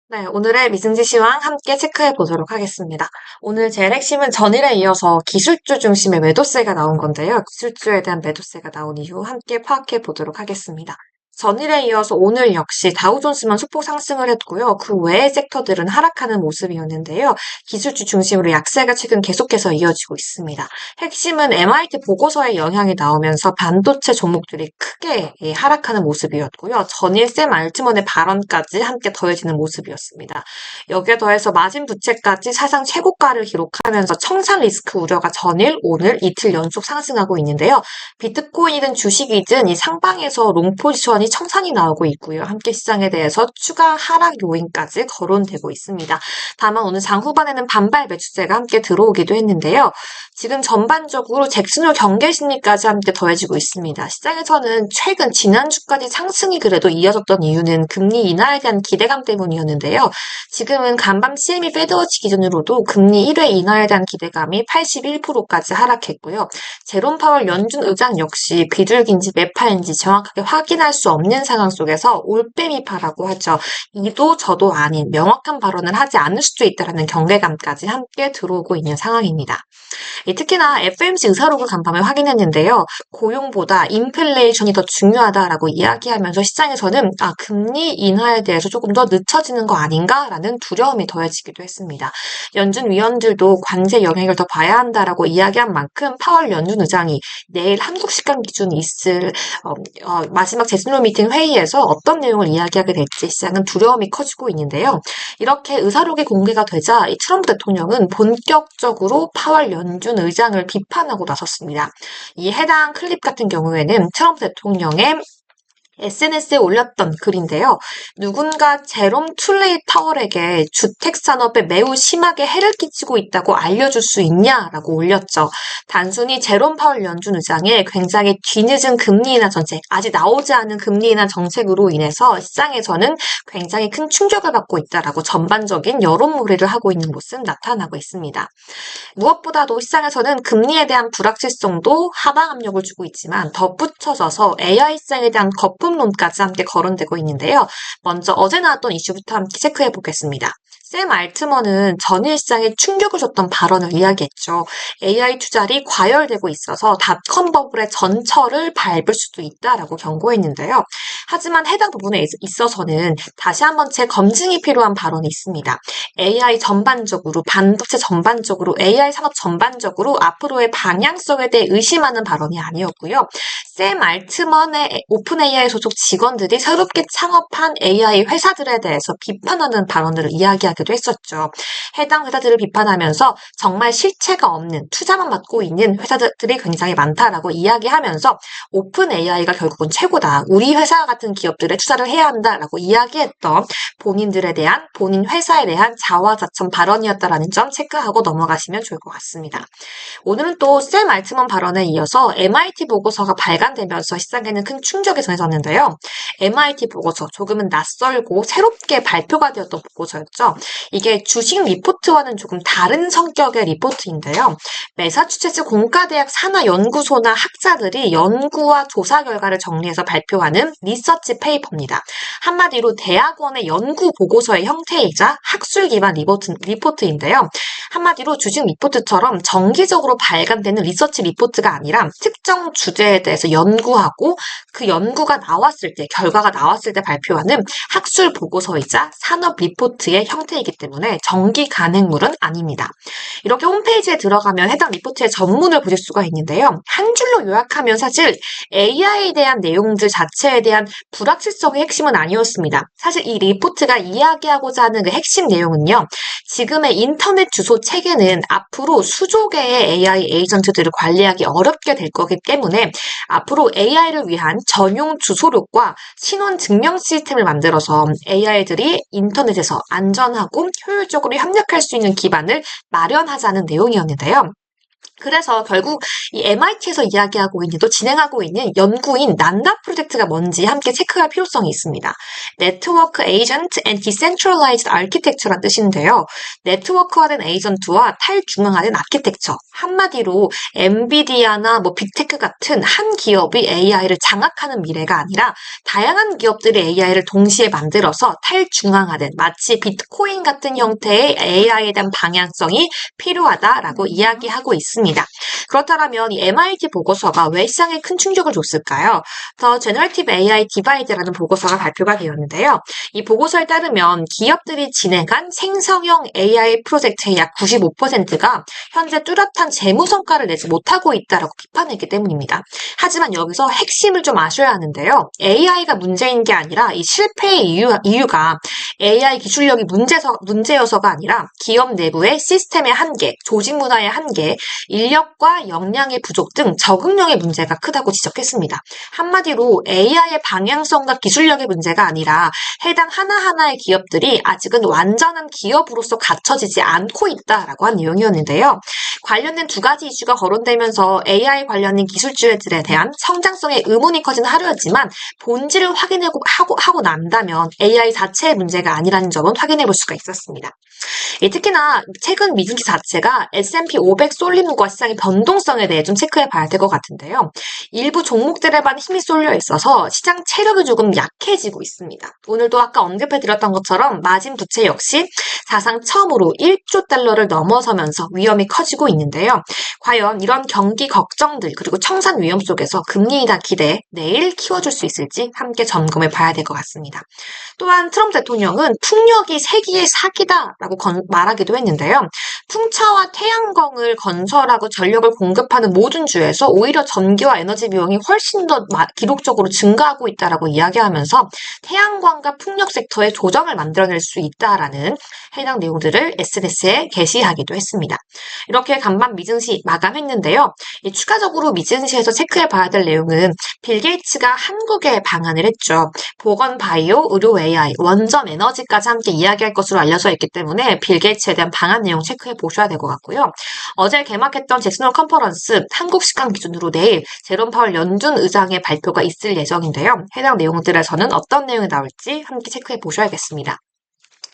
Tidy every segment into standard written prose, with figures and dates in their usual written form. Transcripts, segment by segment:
네, 오늘의 미승지 시황 함께 체크해 보도록 하겠습니다. 오늘 제일 핵심은 전일에 이어서 기술주 중심의 매도세가 나온 건데요. 기술주에 대한 매도세가 나온 이유 함께 파악해 보도록 하겠습니다. 전일에 이어서 오늘 역시 다우존스만 소폭 상승을 했고요. 그 외의 섹터들은 하락하는 모습이었는데요. 기술주 중심으로 약세가 최근 계속해서 이어지고 있습니다. 핵심은 MIT 보고서의 영향이 나오면서 반도체 종목들이 크게 하락하는 모습이었고요. 전일 샘 알트먼의 발언까지 함께 더해지는 모습이었습니다. 여기에 더해서 마진 부채까지 사상 최고가를 기록하면서 청산 리스크 우려가 전일, 오늘 이틀 연속 상승하고 있는데요. 비트코인이든 주식이든 이 상방에서 롱 포지션이 청산이 나오고 있고요. 함께 시장에 대해서 추가 하락 요인까지 거론되고 있습니다. 다만 오늘 장 후반에는 반발 매수세가 함께 들어오기도 했는데요. 지금 전반적으로 잭슨홀 경계 심리까지 함께 더해지고 있습니다. 시장에서는 최근 지난주까지 상승이 그래도 이어졌던 이유는 금리 인하에 대한 기대감 때문이었는데요. 지금은 간밤 CME 페드워치 기준으로도 금리 1회 인하에 대한 기대감이 81%까지 하락했고요. 제롬 파월 연준 의장 역시 비둘기인지 매파인지 정확하게 확인할 수 없는 상황 속에서 올빼미파라고 하죠. 이도 저도 아닌 명확한 발언을 하지 않을 수도 있다는 경계감까지 함께 들어오고 있는 상황입니다. 특히나 FOMC 의사록을 간밤에 확인했는데요. 고용보다 인플레이션이 더 중요하다라고 이야기하면서 시장에서는 금리 인하에 대해서 조금 더 늦춰지는 거 아닌가라는 두려움이 더해지기도 했습니다. 연준 위원들도 관세 영향을 더 봐야 한다라고 이야기한 만큼 파월 연준 의장이 내일 한국 시간 기준 있을 마지막 제스노 미팅 회의에서 어떤 내용을 이야기하게 될지 시장은 두려움이 커지고 있는데요. 이렇게 의사록이 공개가 되자 이 트럼프 대통령은 본격적으로 파월 연준 의장을 비판하고 나섰습니다. 이 해당 클립 같은 경우에는 트럼프 대통령의 SNS에 올렸던 글인데요. 누군가 제롬 툴레이 파월에게 주택 산업에 매우 심하게 해를 끼치고 있다고 알려줄 수 있냐라고 올렸죠. 단순히 제롬 파월 연준 의장의 굉장히 뒤늦은 금리 인하 정책, 아직 나오지 않은 금리 인하 정책으로 인해서 시장에서는 굉장히 큰 충격을 받고 있다라고 전반적인 여론몰이를 하고 있는 모습 나타나고 있습니다. 무엇보다도 시장에서는 금리에 대한 불확실성도 하방 압력을 주고 있지만 덧붙여져서 AI 시장에 대한 거품론까지 함께 거론되고 있는데요. 먼저 어제 나왔던 이슈부터 함께 체크해 보겠습니다. 샘 알트먼은 전일 시장에 충격을 줬던 발언을 이야기했죠. AI 투자리 과열되고 있어서 닷컴 버블의 전철을 밟을 수도 있다라고 경고했는데요. 하지만 해당 부분에 있어서는 다시 한번 재검증이 필요한 발언이 있습니다. AI 전반적으로, 반도체 전반적으로, AI 산업 전반적으로 앞으로의 방향성에 대해 의심하는 발언이 아니었고요. 샘 알트먼의 오픈 AI 소속 직원들이 새롭게 창업한 AI 회사들에 대해서 비판하는 발언들을 이야기하기도 했었죠. 해당 회사들을 비판하면서 정말 실체가 없는 투자만 받고 있는 회사들이 굉장히 많다라고 이야기하면서 오픈 AI가 결국은 최고다. 우리 회사 같은 기업들에 투자를 해야 한다라고 이야기했던 본인들에 대한 본인 회사에 대한 자화자찬 발언이었다라는 점 체크하고 넘어가시면 좋을 것 같습니다. 오늘은 또 샘 알트먼 발언에 이어서 MIT 보고서가 발간되면서 시장에는 큰 충격이 전해졌는데요. MIT 보고서 조금은 낯설고 새롭게 발표가 되었던 보고서였죠. 이게 주식 리포트와는 조금 다른 성격의 리포트인데요. 매사추세츠 공과대학 산하연구소나 학자들이 연구와 조사 결과를 정리해서 발표하는 리서치 페이퍼입니다. 한마디로 대학원의 연구 보고서의 형태이자 학술 기반 리포트인데요. 한마디로 주식 리포트처럼 정기적으로 발간되는 리서치 리포트가 아니라 특정 주제에 대해서 연구하고 그 연구가 나왔을 때, 결과가 나왔을 때 발표하는 학술 보고서이자 산업 리포트의 형태이기 때문에 정기 간행물은 아닙니다. 이렇게 홈페이지에 들어가면 해당 리포트의 전문을 보실 수가 있는데요. 한 줄로 요약하면 사실 AI에 대한 내용들 자체에 대한 불확실성의 핵심은 아니었습니다. 사실 이 리포트가 이야기하고자 하는 그 핵심 내용은요. 지금의 인터넷 주소 체계는 앞으로 수조 개의 AI 에이전트들을 관리하기 어렵게 될 거기 때문에 앞으로 AI를 위한 전용 주소록과 신원 증명 시스템을 만들어서 AI들이 인터넷에서 안전하고 효율적으로 협력할 수 있는 기반을 마련하자는 내용이었는데요. 그래서 결국 이 MIT에서 이야기하고 있는 또 진행하고 있는 연구인 난다 프로젝트가 뭔지 함께 체크할 필요성이 있습니다. Network Agent and Decentralized Architectu라는 뜻인데요. 네트워크화된 에이전트와 탈중앙화된 아키텍처. 한마디로 엔비디아나 빅테크 같은 한 기업이 AI를 장악하는 미래가 아니라 다양한 기업들이 AI를 동시에 만들어서 탈중앙화된 마치 비트코인 같은 형태의 AI에 대한 방향성이 필요하다라고 이야기하고 있습니다. 그렇다면 이 MIT 보고서가 왜 시장에 큰 충격을 줬을까요? 더 제너레이티브 AI 디바이드라는 보고서가 발표가 되었는데요. 이 보고서에 따르면 기업들이 진행한 생성형 AI 프로젝트의 약 95%가 현재 뚜렷한 재무 성과를 내지 못하고 있다라고 비판했기 때문입니다. 하지만 여기서 핵심을 좀 아셔야 하는데요. AI가 문제인 게 아니라 이 실패의 이유가 AI 기술력이 문제여서가 아니라 기업 내부의 시스템의 한계, 조직 문화의 한계, 인력과 역량의 부족 등 적응력의 문제가 크다고 지적했습니다. 한마디로 AI의 방향성과 기술력의 문제가 아니라 해당 하나하나의 기업들이 아직은 완전한 기업으로서 갖춰지지 않고 있다라고 한 내용이었는데요. 관련된 두 가지 이슈가 거론되면서 AI 관련된 기술주들에 대한 성장성의 의문이 커진 하루였지만 본질을 하고 난다면 AI 자체의 문제가 아니라는 점은 확인해 볼 수가 있었습니다. 특히나 최근 미증시 자체가 S&P 500 쏠림과 시장의 변동성에 대해 좀 체크해 봐야 될 것 같은데요. 일부 종목들에만 힘이 쏠려 있어서 시장 체력이 조금 약해지고 있습니다. 오늘도 아까 언급해 드렸던 것처럼 마진 부채 역시 사상 처음으로 1조 달러를 넘어서면서 위험이 커지고 있는데요. 과연 이런 경기 걱정들 그리고 청산 위험 속에서 금리 인하 기대 내일 키워줄 수 있을지 함께 점검해 봐야 될 것 같습니다. 또한 트럼프 대통령은 풍력이 세기의 사기다라고 말하기도 했는데요. 풍차와 태양광을 건설하고 전력을 공급하는 모든 주에서 오히려 전기와 에너지 비용이 훨씬 더 기록적으로 증가하고 있다라고 이야기하면서 태양광과 풍력 섹터의 조정을 만들어낼 수 있다라는 해당 내용들을 SNS에 게시하기도 했습니다. 이렇게 간밤 미증시 마감했는데요. 추가적으로 미증시에서 체크해 봐야 될 내용은 빌 게이츠가 한국에 방한을 했죠. 보건 바이오, 의료 AI, 원전 에너지까지 함께 이야기할 것으로 알려져 있기 때문에 빌 게이츠에 대한 방한 내용 체크해 보셔야 될 것 같고요. 어제 개막했던 잭슨홀 컨퍼런스 한국 시간 기준으로 내일 제롬 파월 연준 의장의 발표가 있을 예정인데요. 해당 내용들에서는 어떤 내용이 나올지 함께 체크해 보셔야겠습니다.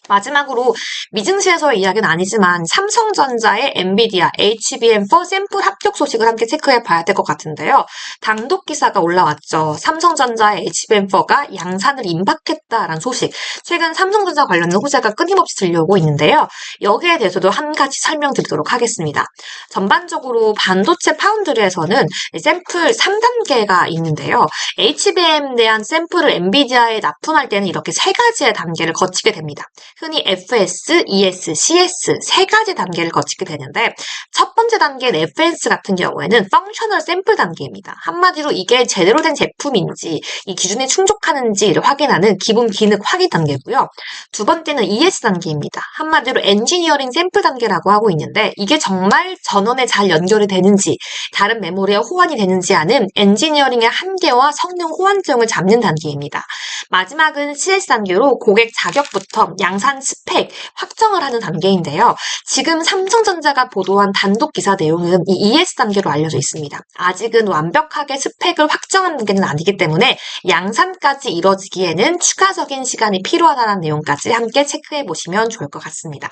마지막으로 미증시에서의 이야기는 아니지만 삼성전자의 엔비디아 HBM4 샘플 합격 소식을 함께 체크해 봐야 될 것 같은데요. 단독 기사가 올라왔죠. 삼성전자의 HBM4가 양산을 임박했다라는 소식. 최근 삼성전자 관련된 호재가 끊임없이 들려오고 있는데요. 여기에 대해서도 한 가지 설명드리도록 하겠습니다. 전반적으로 반도체 파운드리에서는 샘플 3단계가 있는데요. HBM에 대한 샘플을 엔비디아에 납품할 때는 이렇게 세 가지의 단계를 거치게 됩니다. 흔히 FS, ES, CS 세 가지 단계를 거치게 되는데 첫 번째 단계인 FS 같은 경우에는 펑셔널 샘플 단계입니다. 한마디로 이게 제대로 된 제품인지 이 기준에 충족하는지를 확인하는 기본 기능 확인 단계고요. 두 번째는 ES 단계입니다. 한마디로 엔지니어링 샘플 단계라고 하고 있는데 이게 정말 전원에 잘 연결이 되는지 다른 메모리에 호환이 되는지 아는 엔지니어링의 한계와 성능 호환점을 잡는 단계입니다. 마지막은 CS 단계로 고객 자격부터 양산 스펙 확정을 하는 단계인데요. 지금 삼성전자가 보도한 단독 기사 내용은 이 ES 단계로 알려져 있습니다. 아직은 완벽하게 스펙을 확정한 단계는 아니기 때문에 양산까지 이뤄지기에는 추가적인 시간이 필요하다는 내용까지 함께 체크해 보시면 좋을 것 같습니다.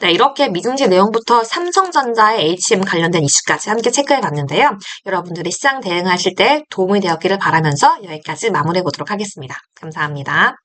네, 이렇게 미증시 내용부터 삼성전자의 HBM 관련된 이슈까지 함께 체크해 봤는데요. 여러분들이 시장 대응하실 때 도움이 되었기를 바라면서 여기까지 마무리해 보도록 하겠습니다. 감사합니다.